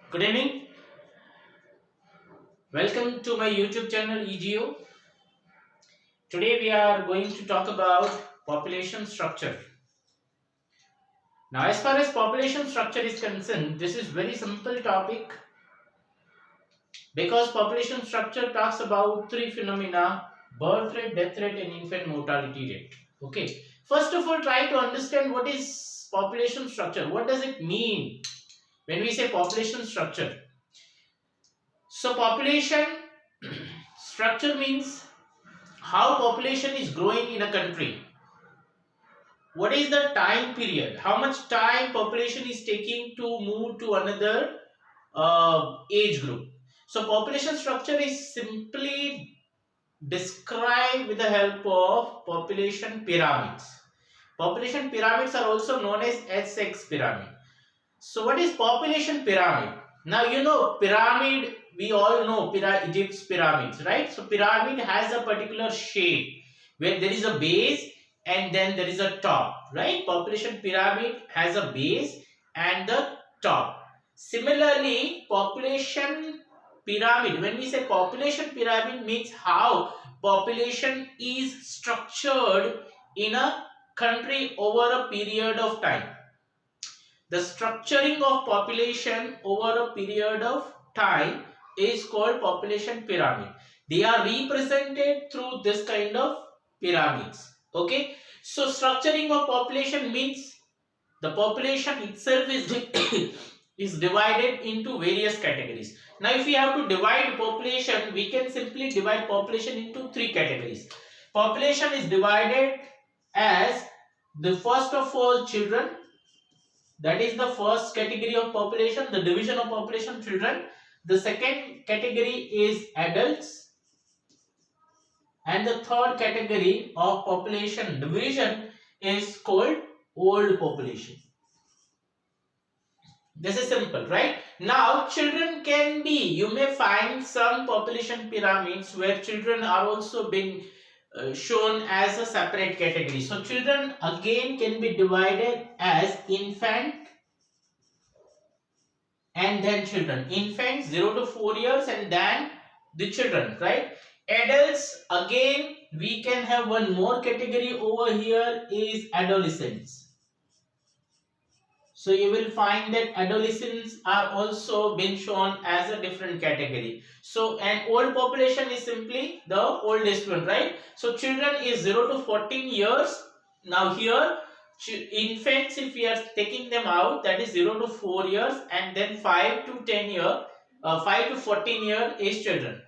Good evening. Welcome to my YouTube channel E-GeO. Today we are going to talk about population structure. Now, as far as population structure is concerned, this is very simple topic because population structure talks about three phenomena: birth rate, death rate, and infant mortality rate. Okay. First of all, try to understand what is population structure. What does it mean when we say population structure? So, population structure means how population is growing in a country. What is the time period? How much time population is taking to move to another age group? So population structure is simply described with the help of population pyramids. Population pyramids are also known as SX pyramid. So what is population pyramid? Now you know pyramid, we all know Egypt's pyramids, right? So pyramid has a particular shape where there is a base and then there is a top, right? Population pyramid has a base and the top. Similarly, population pyramid, when we say population pyramid, means how population is structured in a country over a period of time. The structuring of population over a period of time is called population pyramid. They are represented through this kind of pyramids. Okay. So structuring of population means the population itself is, is divided into various categories. Now if we have to divide population, we can simply divide population into three categories. Population is divided as the first of all children. That is the first category of population, the division of population, children. The second category is adults. And the third category of population division is called old population. This is simple, right? Now, children can be, you may find some population pyramids where children are also being shown as a separate category. So children again can be divided as infant and then children. Infants 0 to 4 years and then the children, right? Adults, again we can have one more category over here is adolescents. So you will find that adolescents are also been shown as a different category. So an old population is simply the oldest one, right? So children is 0 to 14 years. Now here infants, if we are taking them out, that is 0 to 4 years, and then 5 to 10 year, 5 to 14 year is children.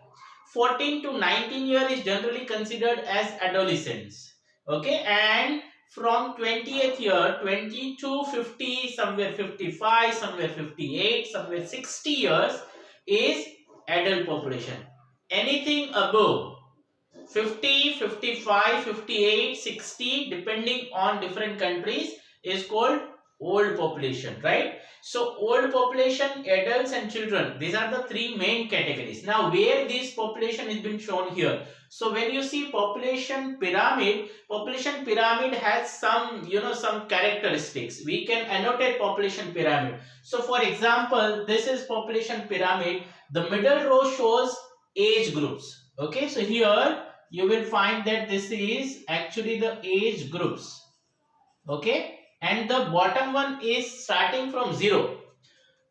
14 to 19 year is generally considered as adolescents. Okay, and from 20th year, 20 to 50, somewhere 55, somewhere 58, somewhere 60 years is adult population. Anything above 50, 55, 58, 60, depending on different countries, is called old population, right? So old population, adults and children, these are the three main categories. Now where this population is been shown here. So when you see population pyramid has some, some characteristics. We can annotate population pyramid. So for example, this is population pyramid. The middle row shows age groups. Okay, so here you will find that this is actually the age groups. Okay, and the bottom one is starting from 0.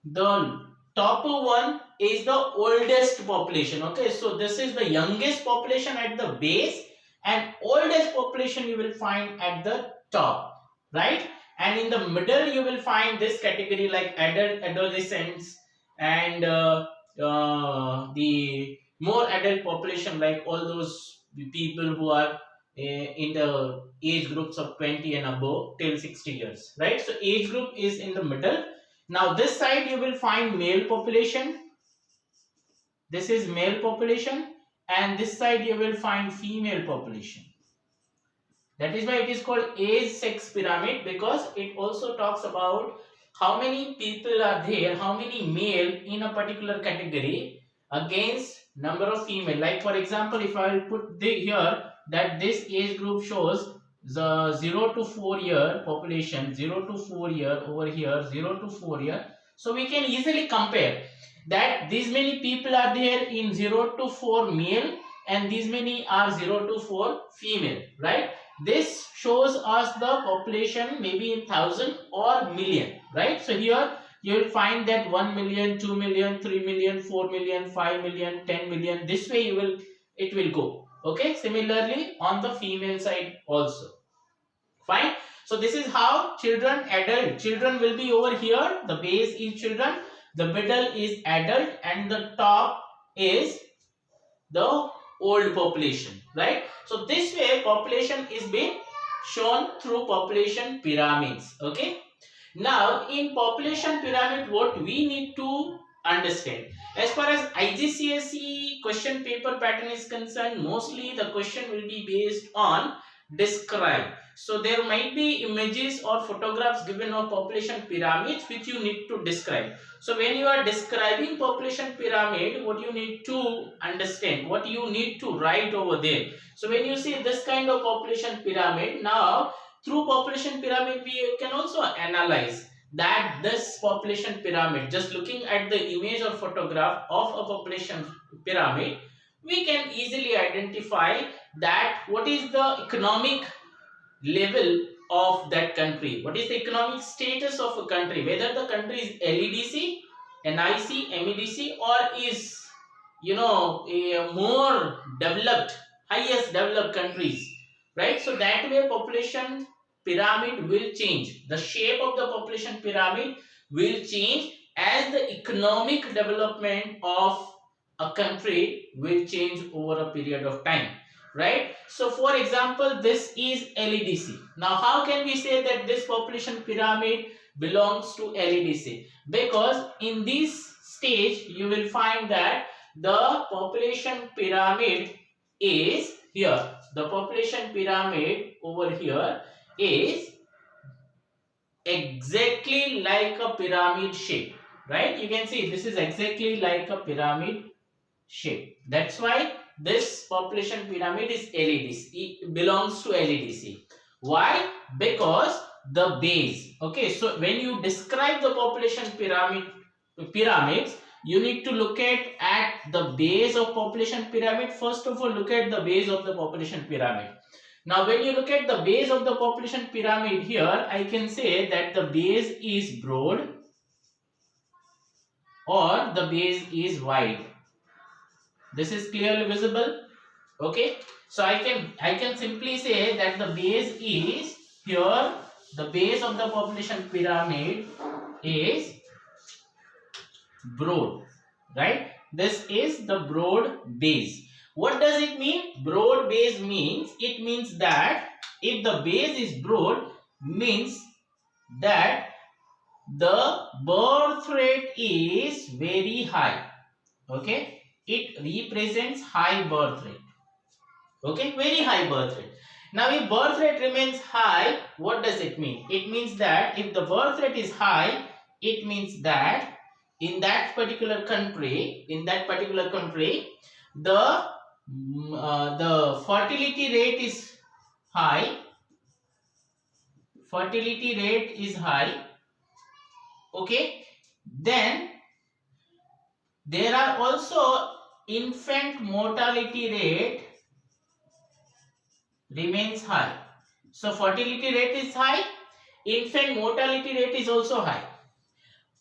The top one is the oldest population. Okay, so this is the youngest population at the base and oldest population you will find at the top, right? And in the middle you will find this category like adolescents and the more adult population, like all those people who are in the age groups of 20 and above till 60 years, right? So age group is in the middle. Now this side you will find male population. This is male population, and this side you will find female population. That is why it is called age sex pyramid, because it also talks about how many people are there, how many male in a particular category against number of female. Like for example, if I will put here that this age group shows the 0 to 4 year population, 0 to 4 year over here, 0 to 4 year. So we can easily compare that these many people are there in 0 to 4 male and these many are 0 to 4 female, right? This shows us the population maybe in thousand or million, right? So here you will find that 1 million, 2 million, 3 million, 4 million, 5 million, 10 million. This way it will go. Okay. Similarly on the female side also. Fine. So this is how adult children will be over here. The base is children, the middle is adult, and the top is the old population, right? So this way population is being shown through population pyramids. Okay. Now in population pyramid, what we need to understand, as far as IGCSE question paper pattern is concerned, mostly the question will be based on describe. So there might be images or photographs given of population pyramids which you need to describe. So when you are describing population pyramid, what you need to understand, what you need to write over there. So when you see this kind of population pyramid, now through population pyramid we can also analyze that this population pyramid, just looking at the image or photograph of a population pyramid, we can easily identify that what is the economic level of that country, what is the economic status of a country, whether the country is LEDC, NIC, MEDC, or is a more developed, highest developed countries, right? So that way population pyramid will change, the shape of the population pyramid will change as the economic development of a country will change over a period of time, right? So for example, this is LEDC. Now how can we say that this population pyramid belongs to LEDC? Because in this stage you will find that the population pyramid is here, the population pyramid over here is exactly like a pyramid shape, right? You can see this is exactly like a pyramid shape. That's why this population pyramid is LEDC, it belongs to LEDC. Why? Because the base. Okay, so when you describe the population pyramids, you need to look at the base of population pyramid. First of all, look at the base of the population pyramid. Now when you look at the base of the population pyramid here, I can say that the base is broad or the base is wide. This is clearly visible. Okay, so I can simply say that the base is here, the base of the population pyramid is broad, right? This is the broad base. What does it mean? Broad base means, it means that if the base is broad, means that the birth rate is very high. Okay, it represents high birth rate. Okay, very high birth rate. Now if birth rate remains high, what does it mean? It means that if the birth rate is high, it means that in that particular country, the fertility rate is high. Fertility rate is high. Okay, then there are also infant mortality rate remains high. So fertility rate is high, infant mortality rate is also high.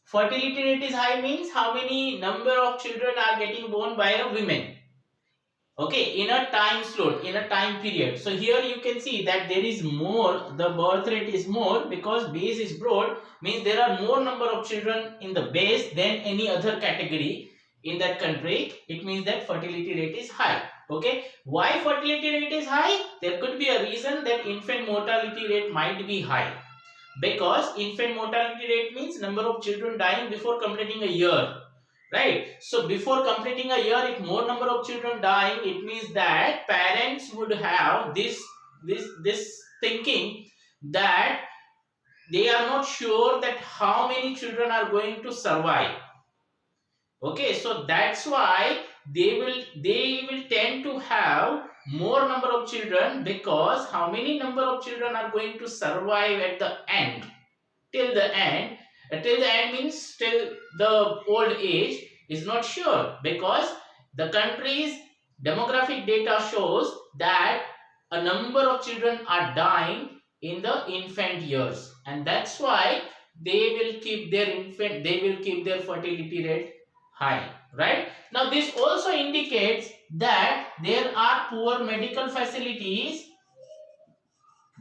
Fertility rate is high means how many number of children are getting born by a woman. Okay, in a time slot, in a time period. So here you can see that there is more, the birth rate is more because base is broad, means there are more number of children in the base than any other category in that country. It means that fertility rate is high. Okay, why fertility rate is high? There could be a reason that infant mortality rate might be high, because infant mortality rate means number of children dying before completing a year, right? So before completing a year, if more number of children dying, it means that parents would have this thinking that they are not sure that how many children are going to survive. Okay, so that's why they will tend to have more number of children, because how many number of children are going to survive at the end, till the end, Till the end means till the old age is not sure, because the country's demographic data shows that a number of children are dying in the infant years, and that's why they will keep their fertility rate high, right? Now this also indicates that there are poor medical facilities,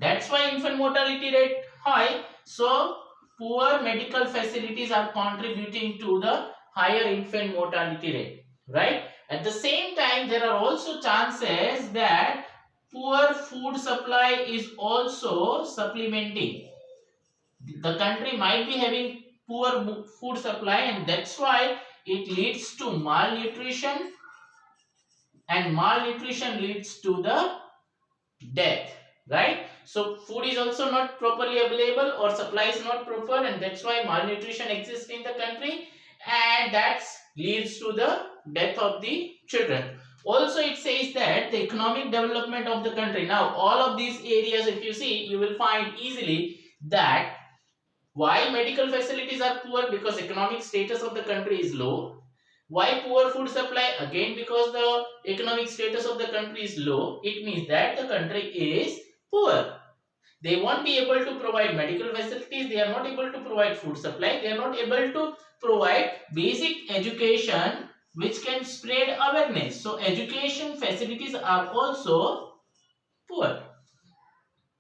that's why infant mortality rate high. So poor medical facilities are contributing to the higher infant mortality rate, right? At the same time, there are also chances that poor food supply is also supplementing. The country might be having poor food supply, and that's why it leads to malnutrition, and malnutrition leads to the death, right? So food is also not properly available, or supply is not proper, and that's why malnutrition exists in the country, and that leads to the death of the children. Also it says that the economic development of the country, now all of these areas if you see, you will find easily that why medical facilities are poor, because economic status of the country is low. Why poor food supply? Again because the economic status of the country is low. It means that the country is poor. They won't be able to provide medical facilities. They are not able to provide food supply. They are not able to provide basic education which can spread awareness. So education facilities are also poor,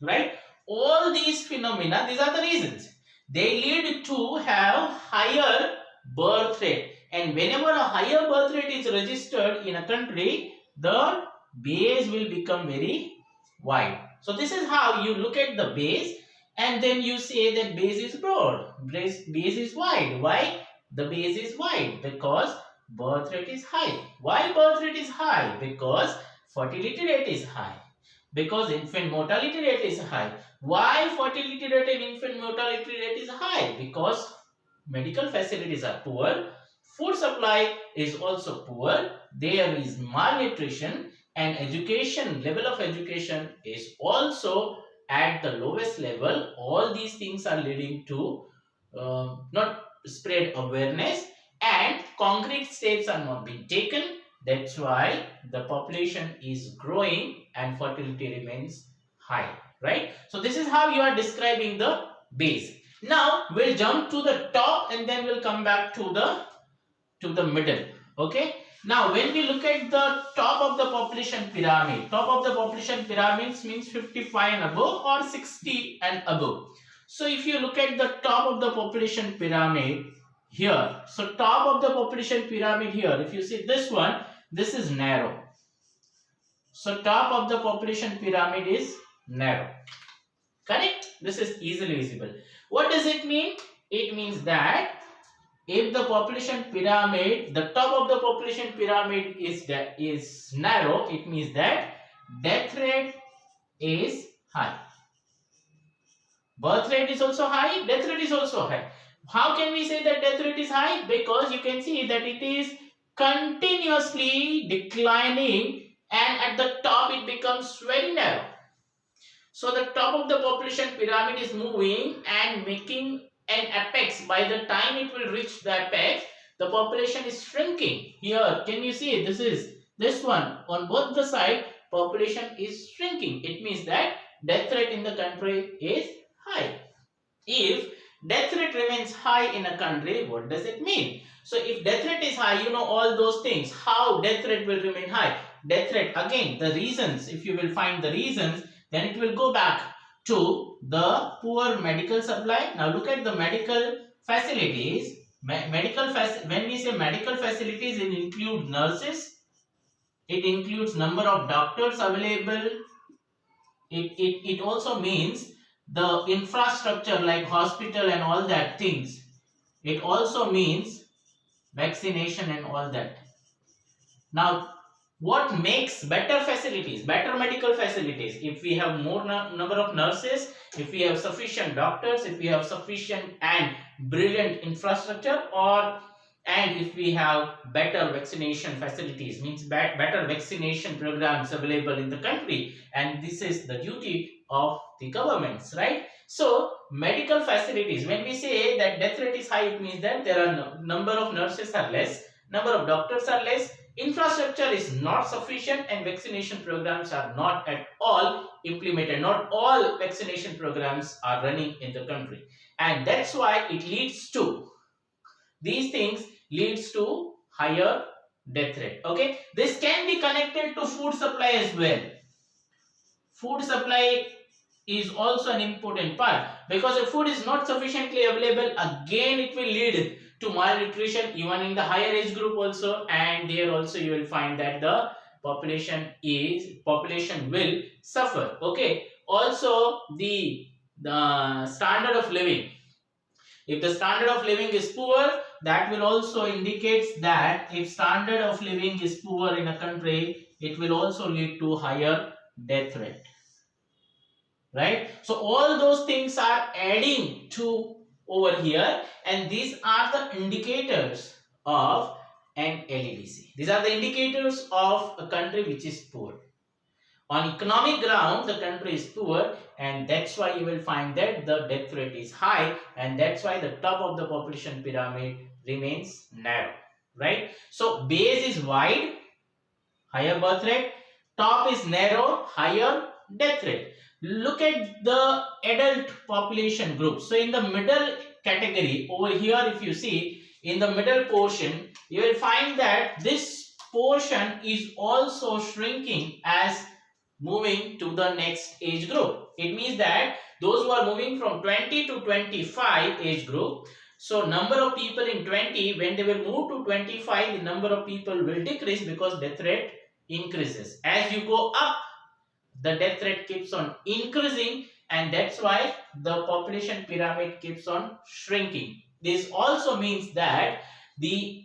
right? All these phenomena, these are the reasons. They lead to have higher birth rate. And whenever a higher birth rate is registered in a country, the base will become very wide. So this is how you look at the base, and then you say that base is broad, base is wide. Why? The base is wide because birth rate is high. Why birth rate is high? Because fertility rate is high. Because infant mortality rate is high. Why fertility rate and infant mortality rate is high? Because medical facilities are poor, food supply is also poor, there is malnutrition, and education, level of education is also at the lowest level. All these things are leading to not spread awareness, and concrete steps are not being taken. That's why the population is growing and fertility remains high, right? So this is how you are describing the base. Now we'll jump to the top, and then we'll come back to the middle. Okay, now when we look at the top of the population pyramid, top of the population pyramids means 55 and above or 60 and above. So if you look at the top of the population pyramid here, so top of the population pyramid here, if you see this one, this is narrow. So top of the population pyramid is narrow, correct? This is easily visible. What does it mean? It means that if the population pyramid, the top of the population pyramid is narrow, it means that death rate is high. Birth rate is also high, death rate is also high. How can we say that death rate is high? Because you can see that it is continuously declining, and at the top it becomes very narrow. So the top of the population pyramid is moving and making an apex. By the time it will reach the apex, the population is shrinking. Here, can you see? This is this one. On both the side, population is shrinking. It means that death rate in the country is high. If death rate remains high in a country, what does it mean? So if death rate is high, you know all those things. How death rate will remain high? Death rate, again, the reasons, if you will find the reasons, then it will go back to the poor medical supply. Now look at the medical facilities. When we say medical facilities, it includes nurses, it includes number of doctors available, it also means the infrastructure like hospital and all that things. It also means vaccination and all that. Now what makes better facilities, better medical facilities? If we have more number of nurses, if we have sufficient doctors, if we have sufficient and brilliant infrastructure, and if we have better vaccination facilities, means better vaccination programs available in the country. And this is the duty of the governments, right? So medical facilities, when we say that death rate is high, it means that there are number of nurses are less, number of doctors are less, infrastructure is not sufficient, and vaccination programs are not at all implemented. Not all vaccination programs are running in the country, and that's why it leads to, these things leads to higher death rate. Okay, this can be connected to food supply as well. Food supply is also an important part, because if food is not sufficiently available, again it will lead to malnutrition even in the higher age group also, and there also you will find that the population will suffer. Okay, also the standard of living, if the standard of living is poor, that will also indicates that if standard of living is poor in a country, it will also lead to higher death rate. Right? So all those things are adding to over here, and these are the indicators of an LEDC. These are the indicators of a country which is poor. On economic ground, the country is poor, and that's why you will find that the death rate is high, and that's why the top of the population pyramid remains narrow. Right? So base is wide, higher birth rate, top is narrow, higher death rate. Look at the adult population group. So in the middle category over here, if you see in the middle portion, you will find that this portion is also shrinking as moving to the next age group. It means that those who are moving from 20 to 25 age group, so number of people in 20, when they will move to 25, the number of people will decrease because death rate increases. As you go up, the death rate keeps on increasing, and that's why the population pyramid keeps on shrinking. This also means that the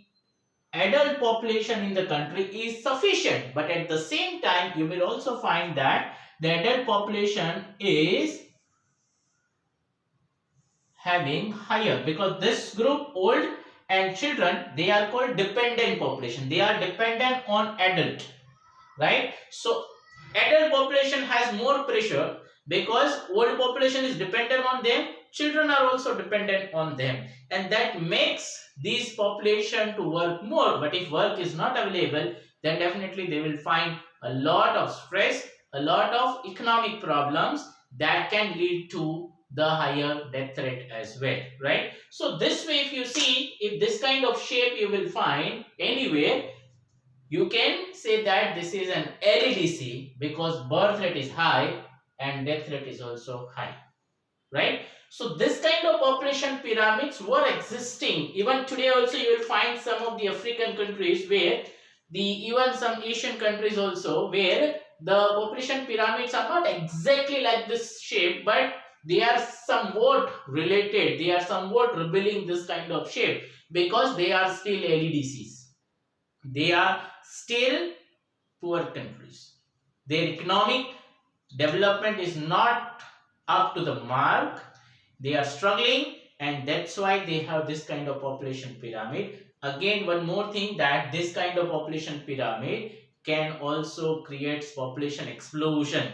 adult population in the country is sufficient, but at the same time you will also find that the adult population is having higher, because this group, old and children, they are called dependent population. They are dependent on adult, right? So adult population has more pressure because old population is dependent on them, children are also dependent on them, and that makes these population to work more. But if work is not available, then definitely they will find a lot of stress, a lot of economic problems that can lead to the higher death rate as well. Right? So this way, if you see, if this kind of shape you will find anywhere, you can say that this is an LEDC because birth rate is high and death rate is also high. Right? So this kind of population pyramids were existing. Even today also you will find some of the African countries where even some Asian countries also, where the population pyramids are not exactly like this shape, but they are somewhat related. They are somewhat revealing this kind of shape because they are still LEDCs. They are still poor countries. Their economic development is not up to the mark. They are struggling, and that's why they have this kind of population pyramid. Again, one more thing, that this kind of population pyramid can also create population explosion.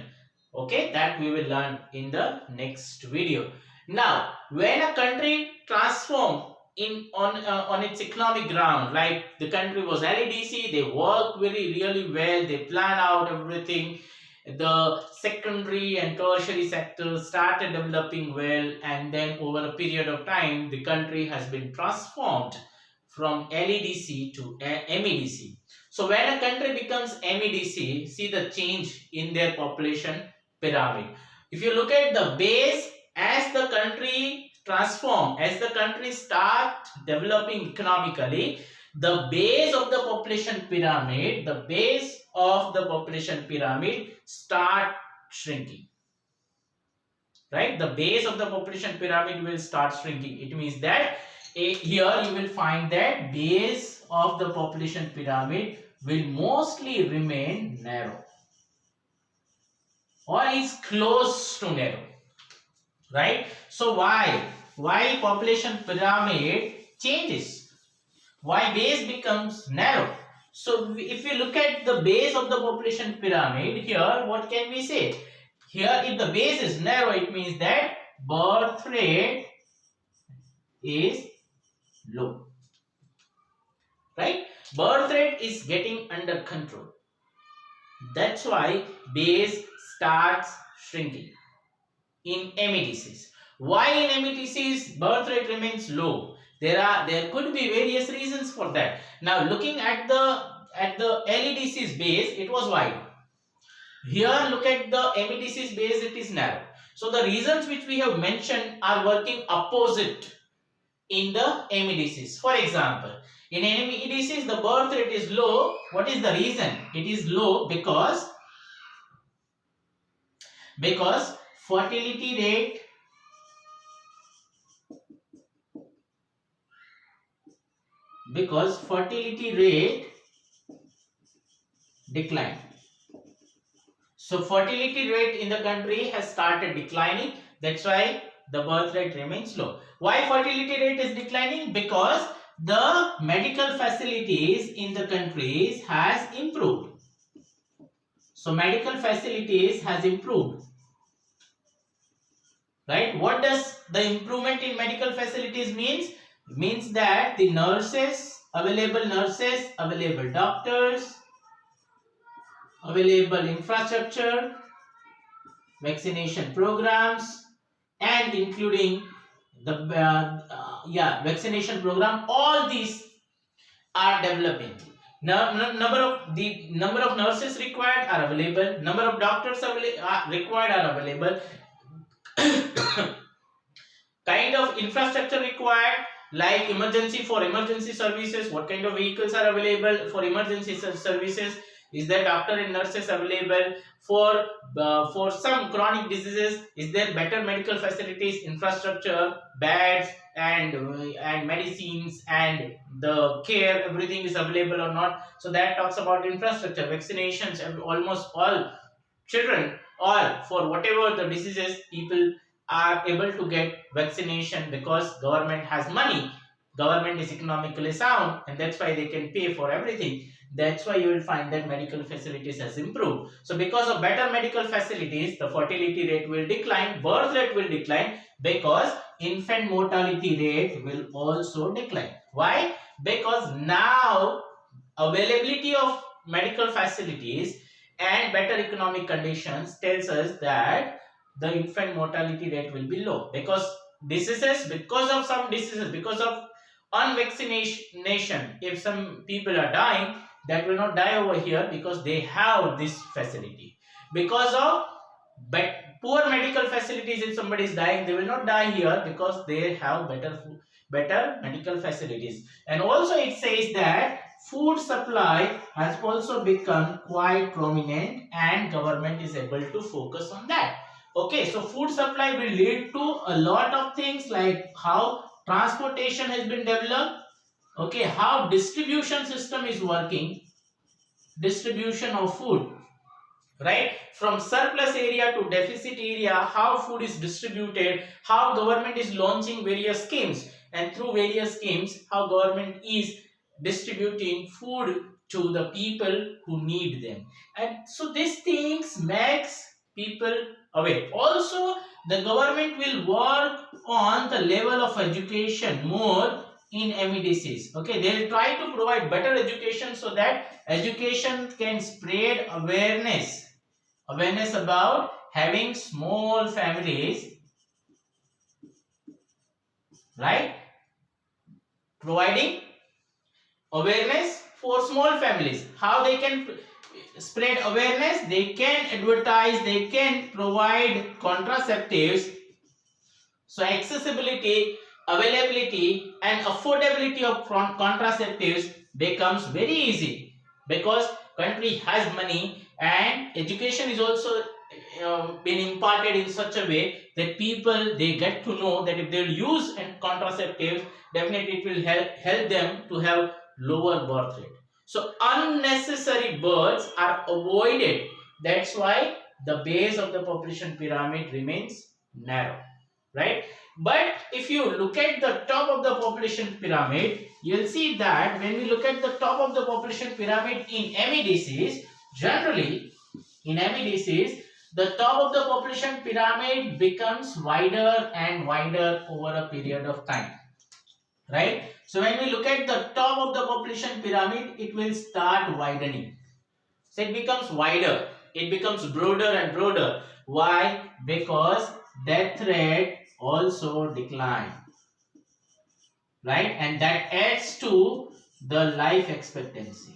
Okay, that we will learn in the next video. Now, when a country transforms on its economic ground, like the country was LEDC, they work really well, they plan out everything, the secondary and tertiary sectors started developing well, and then over a period of time the country has been transformed from LEDC to MEDC. So when a country becomes MEDC, see the change in their population pyramid. If you look at the base, as the country transform, as the country start developing economically, the base of the population pyramid, start shrinking. Right? The base of the population pyramid will start shrinking. It means that here you will find that base of the population pyramid will mostly remain narrow or is close to narrow. Right? So why population pyramid changes? Why base becomes narrow? So if you look at the base of the population pyramid here, what can we say? Here, if the base is narrow, it means that birth rate is low, right? Birth rate is getting under control. That's why base starts shrinking in MEDCs. Why in MEDCs birth rate remains low? There could be various reasons for that. Now looking at the LEDCs base, it was wide. Here look at the MEDCs base, it is narrow. So the reasons which we have mentioned are working opposite in the MEDCs. For example, in MEDCs the birth rate is low. What is the reason? It is low because fertility rate decline. So fertility rate in the country has started declining. That's why the birth rate remains low. Why fertility rate is declining? Because the medical facilities in the countries has improved. So medical facilities has improved. Right? What does the improvement in medical facilities means? It means that the available doctors, available infrastructure, vaccination programs, and including the vaccination program, all these are developing. Number of nurses required are available, number of doctors required are available, kind of infrastructure required, like emergency services, what kind of vehicles are available for emergency services, is there doctor and nurses available for some chronic diseases, is there better medical facilities, infrastructure, beds and medicines and the care, everything is available or not. So that talks about infrastructure, vaccinations, almost all children, or for whatever the diseases, people are able to get vaccination because government has money, government is economically sound, and that's why they can pay for everything. That's why you will find that medical facilities has improved. So because of better medical facilities, the fertility rate will decline, birth rate will decline, because infant mortality rate will also decline. Why? Because now availability of medical facilities and better economic conditions tells us that the infant mortality rate will be low, because of some diseases, because of unvaccination, if some people are dying, that will not die over here because they have this facility. Because of poor medical facilities, if somebody is dying, they will not die here because they have better medical facilities. And also it says that food supply has also become quite prominent and government is able to focus on that. Okay, so food supply will lead to a lot of things, like how transportation has been developed, okay, how distribution system is working, distribution of food, right, from surplus area to deficit area, how food is distributed, how government is launching various schemes, and through various schemes how government is distributing food to the people who need them. And so these things makes people aware. Also the government will work on the level of education more in MEDCs. Okay, they will try to provide better education so that education can spread awareness about having small families, right, providing awareness for small families. How they can spread awareness? They can advertise, they can provide contraceptives. So accessibility, availability and affordability of contraceptives becomes very easy because country has money, and education is also been imparted in such a way that people, they get to know that if they will use contraceptives, definitely it will help them to have lower birth rate. So unnecessary births are avoided. That's why the base of the population pyramid remains narrow, right? But if you look at the top of the population pyramid, you'll see that when we look at the top of the population pyramid in MEDCs, generally in MEDCs, the top of the population pyramid becomes wider and wider over a period of time, right? So when we look at the top of the population pyramid, it will start widening. So it becomes wider, it becomes broader and broader. Why? Because death rate also decline, right? And that adds to the life expectancy.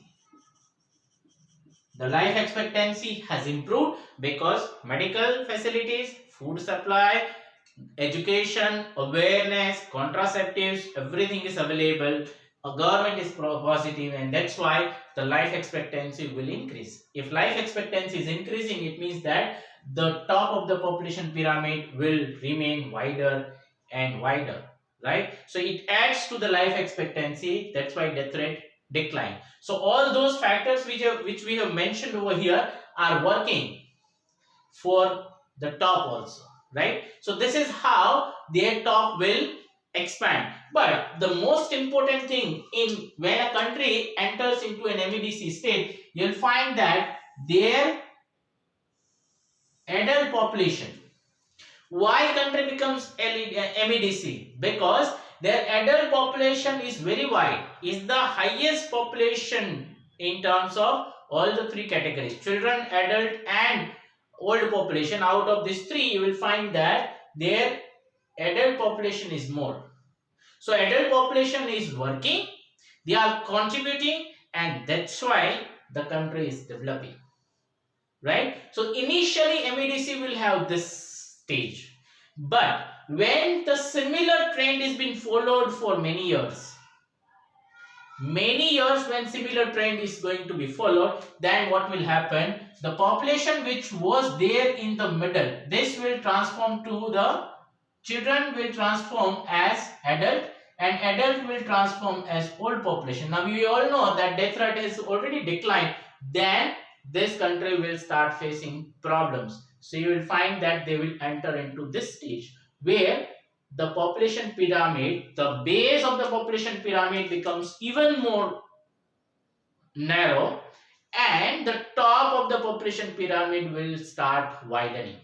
The life expectancy has improved because medical facilities, food supply, education, awareness, contraceptives, everything is available. A government is positive, and that's why the life expectancy will increase. If life expectancy is increasing, it means that the top of the population pyramid will remain wider and wider, right? So it adds to the life expectancy. That's why death rate decline. So all those factors which we have mentioned over here are working for the top also, right? So this is how their top will expand. But the most important thing, in when a country enters into an MEDC state, you'll find that their adult population. Why country becomes MEDC? Because their adult population is very wide, is the highest population in terms of all the three categories: children, adult and old population. Out of these three, you will find that their adult population is more. So adult population is working, they are contributing, and that's why the country is developing, right? So initially MEDC will have this stage, but when the similar trend is being followed for many years, when similar trend is going to be followed, then what will happen? The population which was there in the middle, this will transform to the children, will transform as adult, and adult will transform as old population. Now we all know that death rate has already declined. Then this country will start facing problems. So you will find that they will enter into this stage where the population pyramid, the base of the population pyramid becomes even more narrow, and the top of the population pyramid will start widening,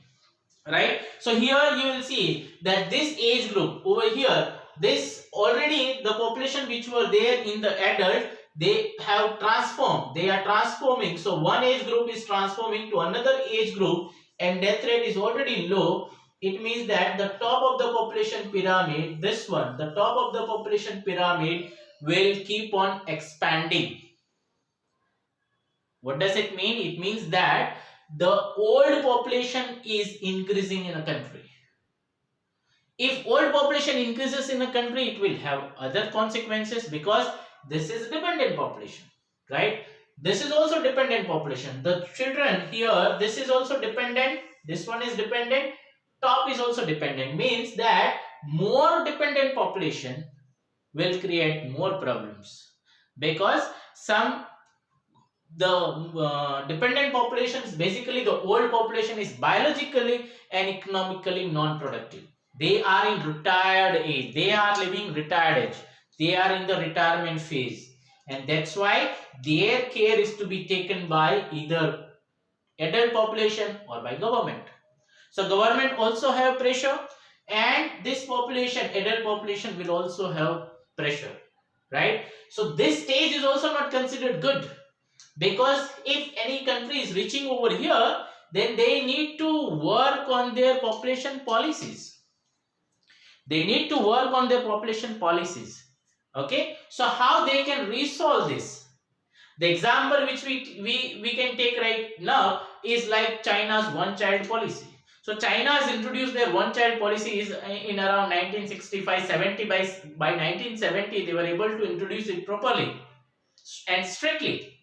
right? So here you will see that this age group over here, this already the population which were there in the adult, they have transformed, they are transforming. So one age group is transforming to another age group, and death rate is already low. It means that the top of the population pyramid, this one, the top of the population pyramid will keep on expanding. What does it mean? It means that the old population is increasing in a country. If old population increases in a country, it will have other consequences, because this is dependent population, right? This is also dependent population. The children here, this is also dependent, this one is dependent, top is also dependent. Means that more dependent population will create more problems, because the dependent populations, basically the old population, is biologically and economically non-productive. They are in retired age, they are living retired age, they are in the retirement phase, and that's why their care is to be taken by either adult population or by government. So government also have pressure, and this population, adult population, will also have pressure, right? So this stage is also not considered good, because if any country is reaching over here, then they need to work on their population policies. They need to work on their population policies. Okay, so how they can resolve this? The example which we can take right now is like China's one child policy. So China has introduced their one child policy in around 1965-70. By 1970 they were able to introduce it properly and strictly,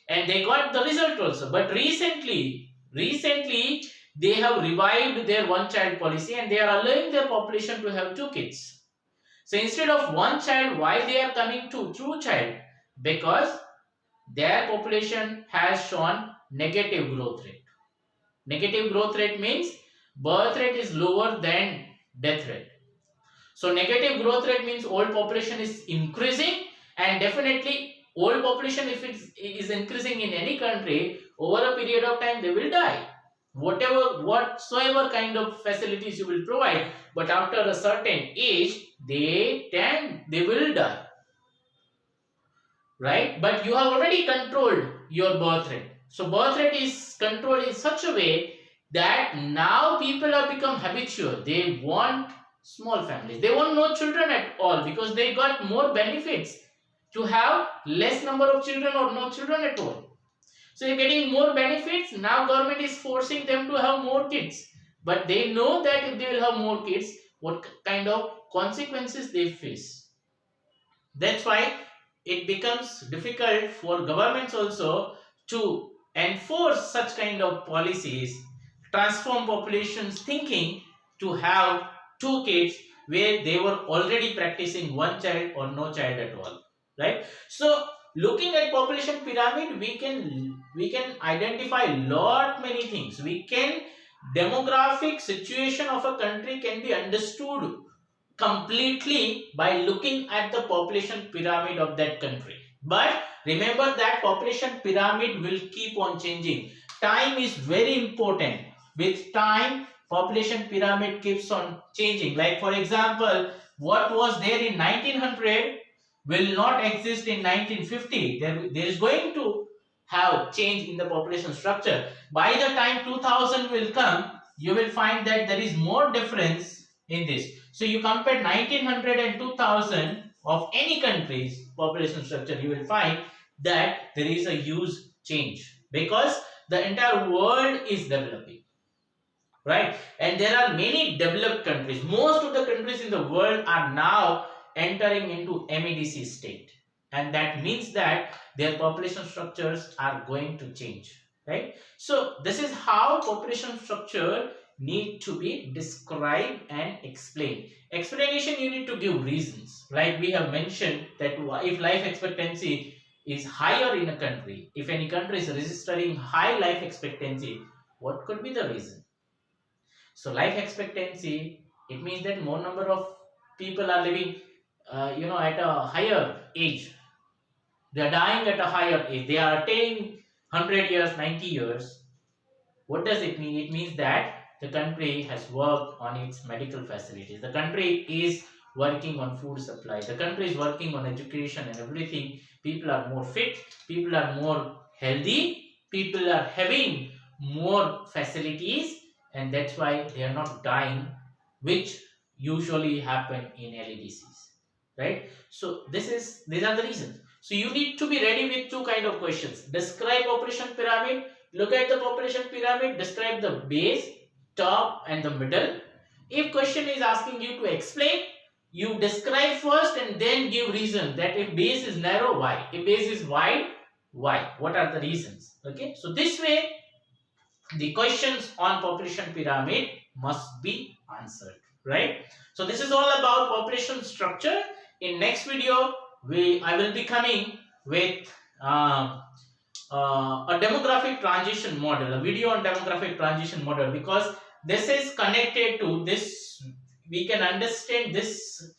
and they got the result also. But recently they have revived their one child policy, and they are allowing their population to have 2 kids. So instead of one child, why they are coming to 2 child? Because their population has shown negative growth rate. Negative growth rate means birth rate is lower than death rate. So negative growth rate means old population is increasing, and definitely old population, if it is increasing in any country, over a period of time they will die. whatsoever kind of facilities you will provide, but after a certain age they will die, right? But you have already controlled your birth rate. So birth rate is controlled in such a way that now people have become habitual. They want small families. They want no children at all because they got more benefits to have less number of children or no children at all. So you're getting more benefits. Now government is forcing them to have more kids. But they know that if they will have more kids, what kind of consequences they face. That's why it becomes difficult for governments also to enforce such kind of policies, transform populations thinking to have two kids where they were already practicing one child or no child at all, right? So looking at population pyramid, we can identify lot many things. We can demographic situation of a country can be understood completely by looking at the population pyramid of that country. But remember that population pyramid will keep on changing. Time is very important. With time, population pyramid keeps on changing. Like for example, what was there in 1900 will not exist in 1950. There is going to have change in the population structure. By the time 2000 will come, you will find that there is more difference in this. So you compare 1900 and 2000 of any country's population structure, you will find that there is a huge change because the entire world is developing, right? And there are many developed countries. Most of the countries in the world are now entering into MEDC state, and that means that their population structures are going to change, right? So this is how population structure need to be described and explained. Explanation, you need to give reasons, like we have mentioned that if life expectancy is higher in a country, if any country is registering high life expectancy, what could be the reason? So life expectancy, it means that more number of people are living at a higher age. They are dying at a higher age. They are attaining 100 years, 90 years. What does it mean? It means that the country has worked on its medical facilities. The country is working on food supply. The country is working on education and everything. People are more fit. People are more healthy. People are having more facilities, and that's why they are not dying, which usually happen in LEDCs, right? So these are the reasons. So you need to be ready with two kind of questions. Describe population pyramid. Look at the population pyramid. Describe the base, top, and the middle. If question is asking you to explain, you describe first and then give reason that if base is narrow, why? If base is wide, why? What are the reasons? Okay. So this way, the questions on population pyramid must be answered, right? So this is all about population structure. In next video, I will be coming with a demographic transition model, a video on demographic transition model, because this is connected to this. We can understand this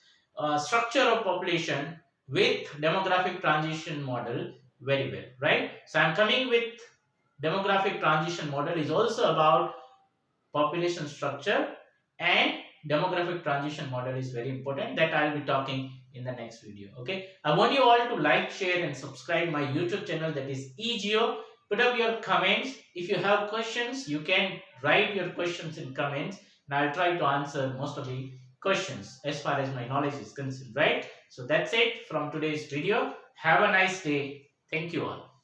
structure of population with demographic transition model very well, right? So I'm coming with demographic transition model is also about population structure, and demographic transition model is very important, that I'll be talking in the next video. Okay, I want you all to like, share, and subscribe my YouTube channel, that is E-GeO. Put up your comments. If you have questions, you can write your questions in comments, and I'll try to answer most of the questions as far as my knowledge is concerned, right? So that's it from today's video. Have a nice day. Thank you all.